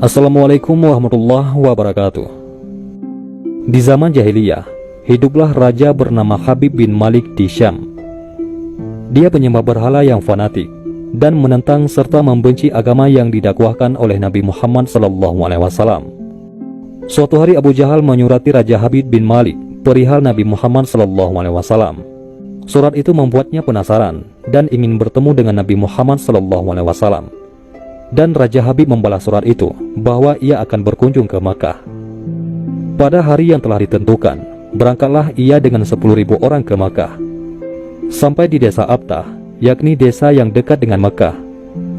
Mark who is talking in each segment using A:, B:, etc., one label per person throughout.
A: Assalamualaikum warahmatullahi wabarakatuh. Di zaman jahiliyah, hiduplah raja bernama Habib bin Malik di Syam. Dia penyembah berhala yang fanatik dan menentang serta membenci agama yang didakwahkan oleh Nabi Muhammad SAW. Suatu hari Abu Jahal menyurati Raja Habib bin Malik perihal Nabi Muhammad SAW. Surat itu membuatnya penasaran dan ingin bertemu dengan Nabi Muhammad SAW. Dan Raja Habib membalas surat itu bahwa ia akan berkunjung ke Makkah. Pada hari yang telah ditentukan, berangkatlah ia dengan 10.000 orang ke Makkah. Sampai di desa Abtah, yakni desa yang dekat dengan Makkah,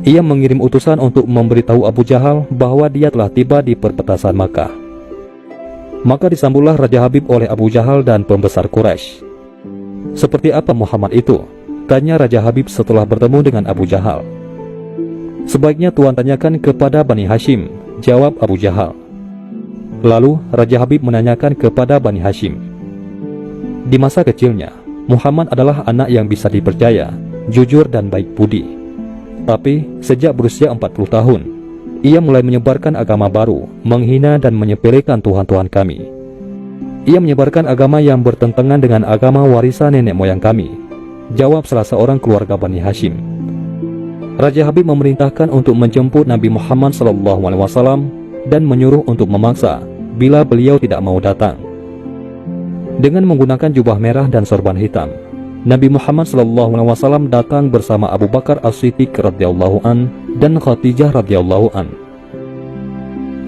A: ia mengirim utusan untuk memberitahu Abu Jahal bahwa dia telah tiba di perbatasan Makkah. Maka disambutlah Raja Habib oleh Abu Jahal dan pembesar Quraisy. "Seperti apa Muhammad itu?" tanya Raja Habib setelah bertemu dengan Abu Jahal. "Sebaiknya Tuan tanyakan kepada Bani Hashim," jawab Abu Jahal. Lalu Raja Habib menanyakan kepada Bani Hashim. Di masa kecilnya, Muhammad adalah anak yang bisa dipercaya, jujur dan baik budi. Tapi sejak berusia 40 tahun, ia mulai menyebarkan agama baru, menghina dan menyepelekan Tuhan-Tuhan kami. Ia menyebarkan agama yang bertentangan dengan agama warisan nenek moyang kami, jawab salah seorang keluarga Bani Hashim. Raja Habib memerintahkan untuk menjemput Nabi Muhammad SAW dan menyuruh untuk memaksa bila beliau tidak mau datang. Dengan menggunakan jubah merah dan sorban hitam, Nabi Muhammad SAW datang bersama Abu Bakar As-Siddiq radhiyallahu an dan Khadijah radhiyallahu an.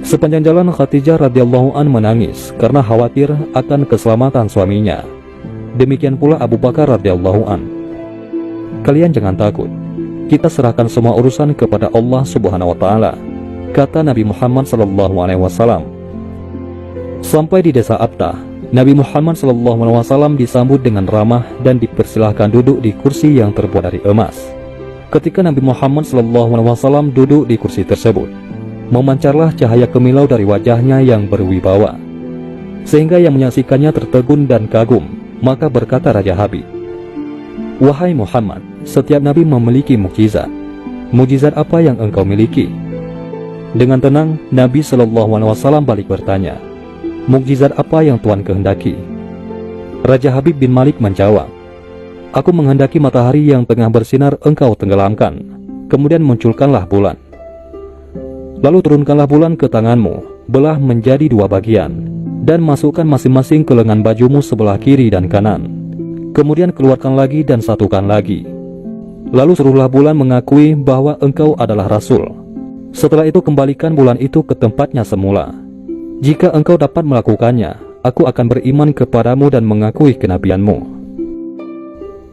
A: Sepanjang jalan Khadijah radhiyallahu an menangis karena khawatir akan keselamatan suaminya. Demikian pula Abu Bakar radhiyallahu an. "Kalian jangan takut. Kita serahkan semua urusan kepada Allah Subhanahu wa taala," kata Nabi Muhammad SAW. Sampai di desa Abtah, Nabi Muhammad SAW disambut dengan ramah dan dipersilahkan duduk di kursi yang terbuat dari emas. Ketika Nabi Muhammad SAW duduk di kursi tersebut, memancarlah cahaya kemilau dari wajahnya yang berwibawa, sehingga yang menyaksikannya tertegun dan kagum. Maka berkata Raja Habib, "Wahai Muhammad, setiap nabi memiliki mukjizat. Mukjizat apa yang engkau miliki?" Dengan tenang, Nabi SAW balik bertanya, "Mukjizat apa yang Tuan kehendaki?" Raja Habib bin Malik menjawab, "Aku menghendaki matahari yang tengah bersinar engkau tenggelamkan, kemudian munculkanlah bulan. Lalu turunkanlah bulan ke tanganmu, belah menjadi 2 bagian, dan masukkan masing-masing ke lengan bajumu sebelah kiri dan kanan. Kemudian keluarkan lagi dan satukan lagi. Lalu suruhlah bulan mengakui bahwa engkau adalah Rasul. Setelah itu kembalikan bulan itu ke tempatnya semula. Jika engkau dapat melakukannya, aku akan beriman kepadamu dan mengakui kenabianmu."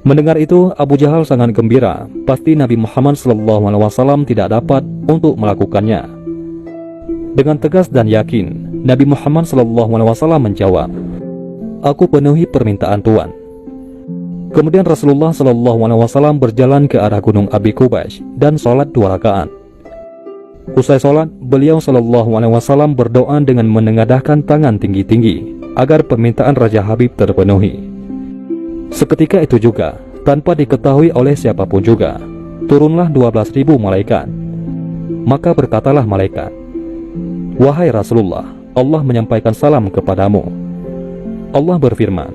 A: Mendengar itu, Abu Jahal sangat gembira. Pasti Nabi Muhammad SAW tidak dapat untuk melakukannya. Dengan tegas dan yakin, Nabi Muhammad SAW menjawab, "Aku penuhi permintaan Tuan." Kemudian Rasulullah SAW berjalan ke arah gunung Abi Qubays dan sholat 2 rakaat. Usai sholat, beliau SAW berdoa dengan menengadahkan tangan tinggi-tinggi agar permintaan Raja Habib terpenuhi. Seketika itu juga, tanpa diketahui oleh siapapun juga, turunlah 12.000 malaikat. Maka berkatalah malaikat, "Wahai Rasulullah, Allah menyampaikan salam kepadamu." Allah berfirman,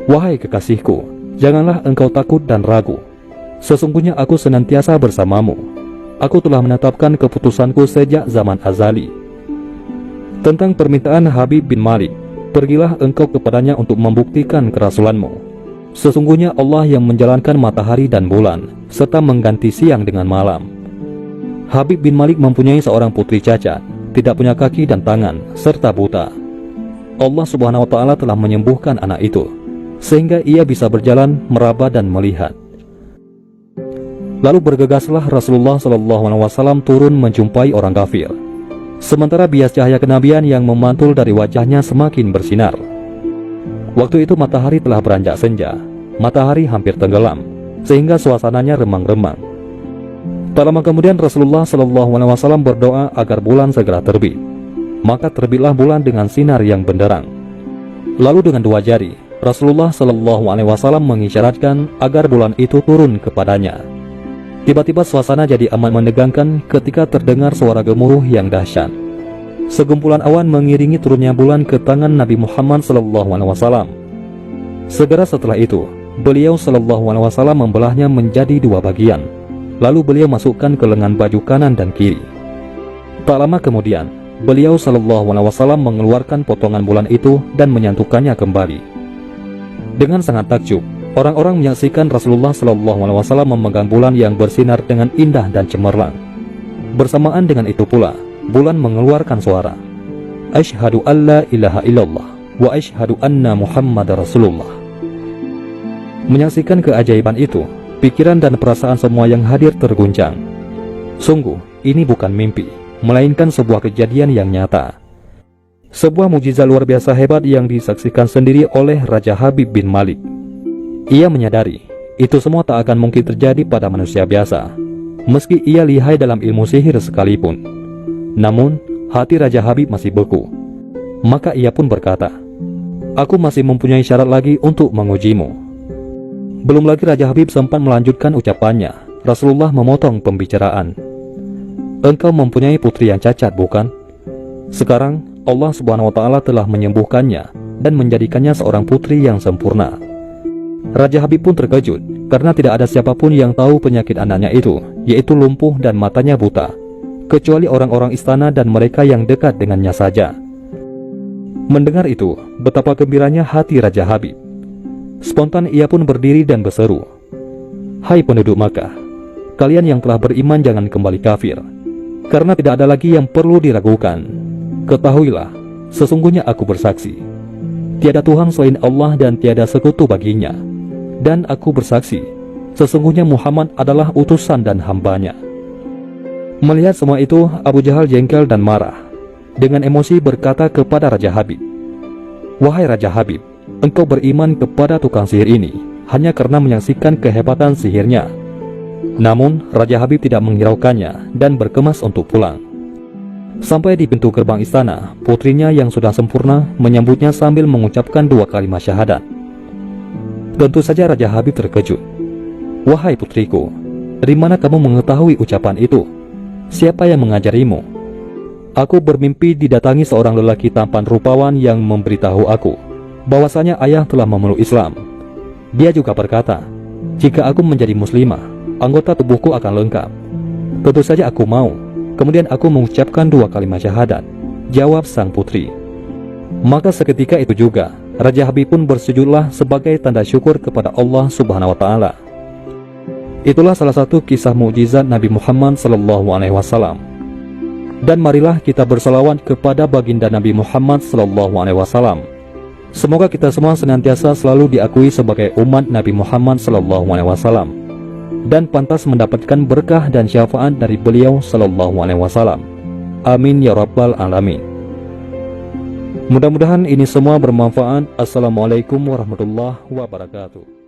A: "Wahai kekasihku, janganlah engkau takut dan ragu. Sesungguhnya aku senantiasa bersamamu. Aku telah menetapkan keputusanku sejak zaman azali." Tentang permintaan Habib bin Malik, "Pergilah engkau kepadanya untuk membuktikan kerasulanmu. Sesungguhnya Allah yang menjalankan matahari dan bulan, serta mengganti siang dengan malam." Habib bin Malik mempunyai seorang putri cacat, tidak punya kaki dan tangan, serta buta. Allah Subhanahu wa ta'ala telah menyembuhkan anak itu, sehingga ia bisa berjalan, meraba dan melihat. Lalu bergegaslah Rasulullah SAW turun menjumpai orang kafir, sementara bias cahaya kenabian yang memantul dari wajahnya semakin bersinar. Waktu itu matahari telah beranjak senja, matahari hampir tenggelam, sehingga suasananya remang-remang. Tak lama kemudian Rasulullah SAW berdoa agar bulan segera terbit. Maka terbitlah bulan dengan sinar yang benderang. Lalu dengan 2 jari, Rasulullah SAW mengisyaratkan agar bulan itu turun kepadanya. Tiba-tiba suasana jadi amat menegangkan ketika terdengar suara gemuruh yang dahsyat. Segumpulan awan mengiringi turunnya bulan ke tangan Nabi Muhammad SAW. Segera setelah itu, beliau SAW membelahnya menjadi dua bagian. Lalu beliau masukkan ke lengan baju kanan dan kiri. Tak lama kemudian, beliau SAW mengeluarkan potongan bulan itu dan menyatukannya kembali. Dengan sangat takjub, orang-orang menyaksikan Rasulullah SAW memegang bulan yang bersinar dengan indah dan cemerlang. Bersamaan dengan itu pula, bulan mengeluarkan suara, "Asyhadu an la ilaha illallah wa asyhadu anna Muhammad Rasulullah." Menyaksikan keajaiban itu, pikiran dan perasaan semua yang hadir terguncang. Sungguh, ini bukan mimpi, melainkan sebuah kejadian yang nyata. Sebuah mukjizat luar biasa hebat yang disaksikan sendiri oleh Raja Habib bin Malik. Ia menyadari, itu semua tak akan mungkin terjadi pada manusia biasa, meski ia lihai dalam ilmu sihir sekalipun. Namun, hati Raja Habib masih beku. Maka ia pun berkata, "Aku masih mempunyai syarat lagi untuk mengujimu." Belum lagi Raja Habib sempat melanjutkan ucapannya, Rasulullah memotong pembicaraan. "Engkau mempunyai putri yang cacat, bukan? Sekarang Allah Subhanahu wa Ta'ala telah menyembuhkannya dan menjadikannya seorang putri yang sempurna." Raja Habib pun terkejut karena tidak ada siapapun yang tahu penyakit anaknya itu, yaitu lumpuh dan matanya buta, kecuali orang-orang istana dan mereka yang dekat dengannya saja. Mendengar itu, betapa gembiranya hati Raja Habib. Spontan ia pun berdiri dan berseru, "Hai penduduk Makkah, kalian yang telah beriman jangan kembali kafir, karena tidak ada lagi yang perlu diragukan. Ketahuilah, sesungguhnya aku bersaksi, tiada Tuhan selain Allah dan tiada sekutu baginya. Dan aku bersaksi, sesungguhnya Muhammad adalah utusan dan hambanya." Melihat semua itu, Abu Jahal jengkel dan marah. Dengan emosi berkata kepada Raja Habib, "Wahai Raja Habib, engkau beriman kepada tukang sihir ini hanya karena menyaksikan kehebatan sihirnya." Namun, Raja Habib tidak menghiraukannya dan berkemas untuk pulang. Sampai di pintu gerbang istana, putrinya yang sudah sempurna menyambutnya sambil mengucapkan dua kalimat syahadat. Tentu saja Raja Habib terkejut. "Wahai putriku, dari mana kamu mengetahui ucapan itu? Siapa yang mengajarimu?" "Aku bermimpi didatangi seorang lelaki tampan rupawan yang memberitahu aku bahwasanya ayah telah memeluk Islam. Dia juga berkata, jika aku menjadi muslimah, anggota tubuhku akan lengkap. Tentu saja aku mau. Kemudian aku mengucapkan dua kalimat syahadat," jawab sang putri. Maka seketika itu juga, Raja Habib pun bersujudlah sebagai tanda syukur kepada Allah Subhanahu wa Ta'ala. Itulah salah satu kisah mukjizat Nabi Muhammad SAW. Dan marilah kita bersalawat kepada baginda Nabi Muhammad SAW. Semoga kita semua senantiasa selalu diakui sebagai umat Nabi Muhammad SAW dan pantas mendapatkan berkah dan syafaat dari beliau SAW. Amin ya rabbal alamin. Mudah-mudahan ini semua bermanfaat. Assalamualaikum warahmatullahi wabarakatuh.